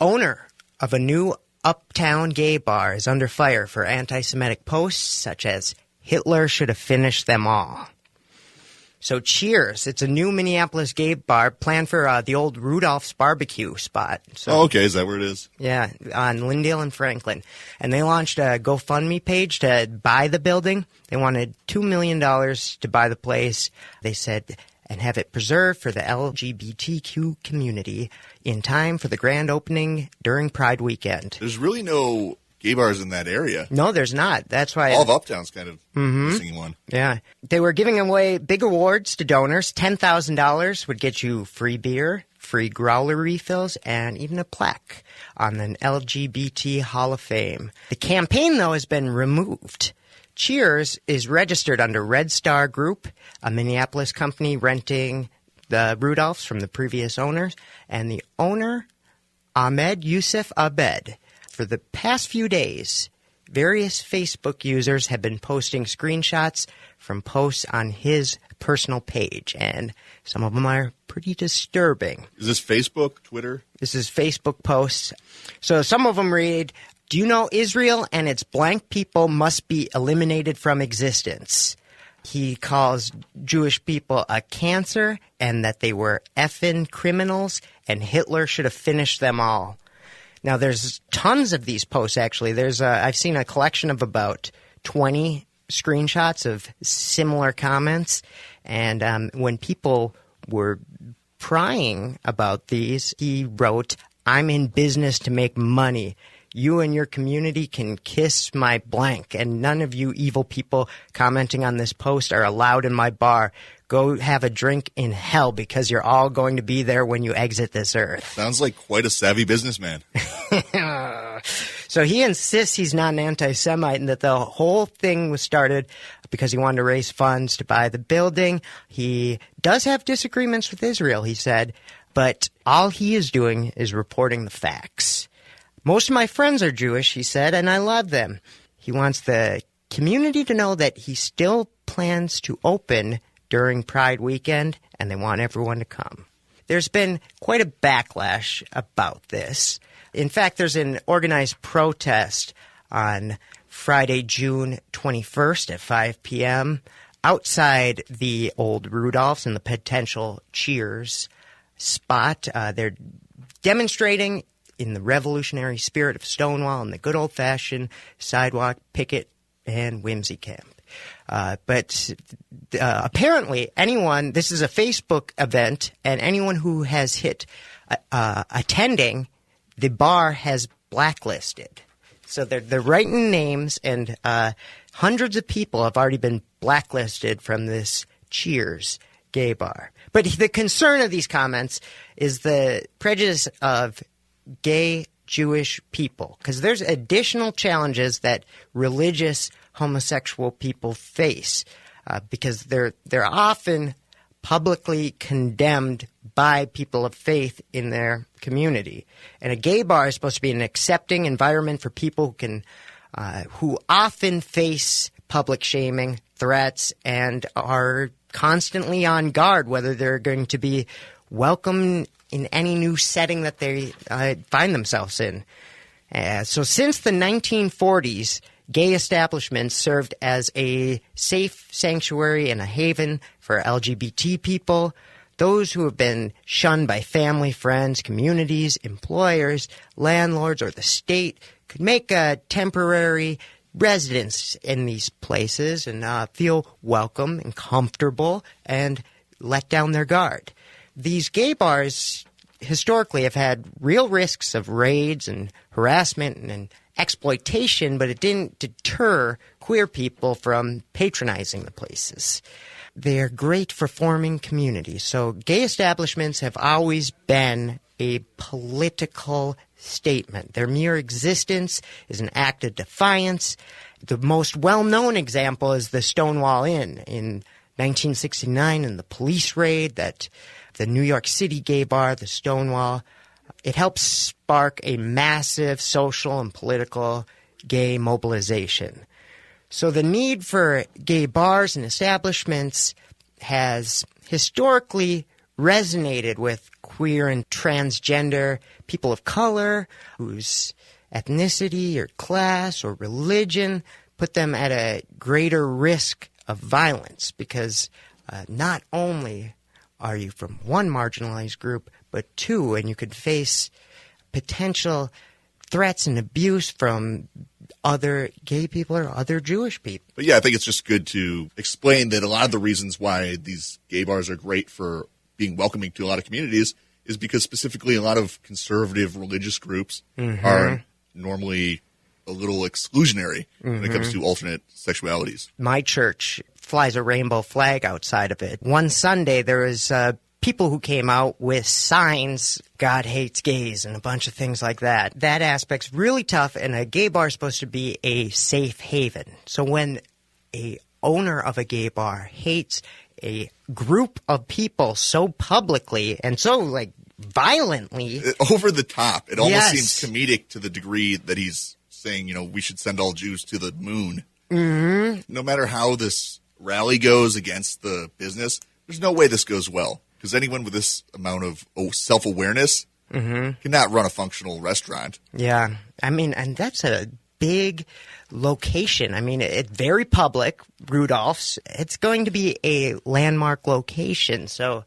owner of a new uptown gay bar is under fire for anti-Semitic posts such as Hitler should have finished them all. So Cheers, it's a new Minneapolis gay bar planned for the old Rudolph's barbecue spot. So, okay, is that where it is? Yeah, on Lyndale and Franklin. And they launched a GoFundMe page to buy the building. They wanted $2 million to buy the place. They said, and have it preserved for the LGBTQ community in time for the grand opening during Pride weekend. There's really no gay bars in that area. No, there's not. That's why all of Uptown's kind of missing one. Yeah. They were giving away big awards to donors. $10,000 would get you free beer, free growler refills, and even a plaque on an LGBT Hall of Fame. The campaign, though, has been removed. Cheers is registered under Red Star Group, a Minneapolis company renting the Rudolphs from the previous owners, and the owner, Emad Abed. For the past few days, various Facebook users have been posting screenshots from posts on his personal page, and some of them are pretty disturbing. Is this Facebook, Twitter? This is Facebook posts. So some of them read, "Do you know Israel and its blank people must be eliminated from existence?" He calls Jewish people a cancer and that they were effing criminals and Hitler should have finished them all. Now, there's tons of these posts, actually. I've seen a collection of about 20 screenshots of similar comments. And when people were prying about these, he wrote, "I'm in business to make money. You and your community can kiss my blank, and none of you evil people commenting on this post are allowed in my bar. Go have a drink in hell because you're all going to be there when you exit this earth." Sounds like quite a savvy businessman. So he insists he's not an anti-Semite and that the whole thing was started because he wanted to raise funds to buy the building. He does have disagreements with Israel, he said, but all he is doing is reporting the facts. "Most of my friends are Jewish," he said, "and I love them." He wants the community to know that he still plans to open during Pride weekend, and they want everyone to come. There's been quite a backlash about this. In fact, there's an organized protest on Friday, June 21st at 5 p.m. outside the old Rudolph's and the potential Cheers spot. They're demonstrating in the revolutionary spirit of Stonewall and the good old-fashioned sidewalk picket and whimsy camp. But apparently this is a Facebook event, and anyone who has hit attending, the bar has blacklisted. So they're writing names, and hundreds of people have already been blacklisted from this Cheers gay bar. But the concern of these comments is the prejudice of gay Jewish people, because there's additional challenges that religious homosexual people face, because they're often publicly condemned by people of faith in their community. And a gay bar is supposed to be an accepting environment for people who often face public shaming, threats, and are constantly on guard whether they're going to be welcome in any new setting that they find themselves in. So since the 1940s, gay establishments served as a safe sanctuary and a haven for LGBT people, those who have been shunned by family, friends, communities, employers, landlords, or the state could make a temporary residence in these places and feel welcome and comfortable and let down their guard. These gay bars historically have had real risks of raids and harassment and exploitation, but it didn't deter queer people from patronizing the places. They're great for forming communities. So gay establishments have always been a political statement. Their mere existence is an act of defiance. The most well-known example is the Stonewall Inn in 1969 and the police raid that the New York City gay bar, the Stonewall. It helped spark a massive social and political gay mobilization. So the need for gay bars and establishments has historically resonated with queer and transgender people of color whose ethnicity or class or religion put them at a greater risk of violence, because not only are you from one marginalized group, but two, and you could face potential threats and abuse from other gay people or other Jewish people. But yeah, I think it's just good to explain that a lot of the reasons why these gay bars are great for being welcoming to a lot of communities is because specifically a lot of conservative religious groups are normally a little exclusionary when it comes to alternate sexualities. My church flies a rainbow flag outside of it. One Sunday, there was people who came out with signs, God hates gays, and a bunch of things like that. That aspect's really tough, and a gay bar is supposed to be a safe haven. So when a owner of a gay bar hates a group of people so publicly and so, like, violently. Over the top. It almost seems comedic to the degree that he's saying, you know, we should send all Jews to the moon. No matter how this rally goes against the business, there's no way this goes well. Because anyone with this amount of self-awareness cannot run a functional restaurant. Yeah. I mean, and that's a big location. I mean, it's very public, Rudolph's. It's going to be a landmark location. So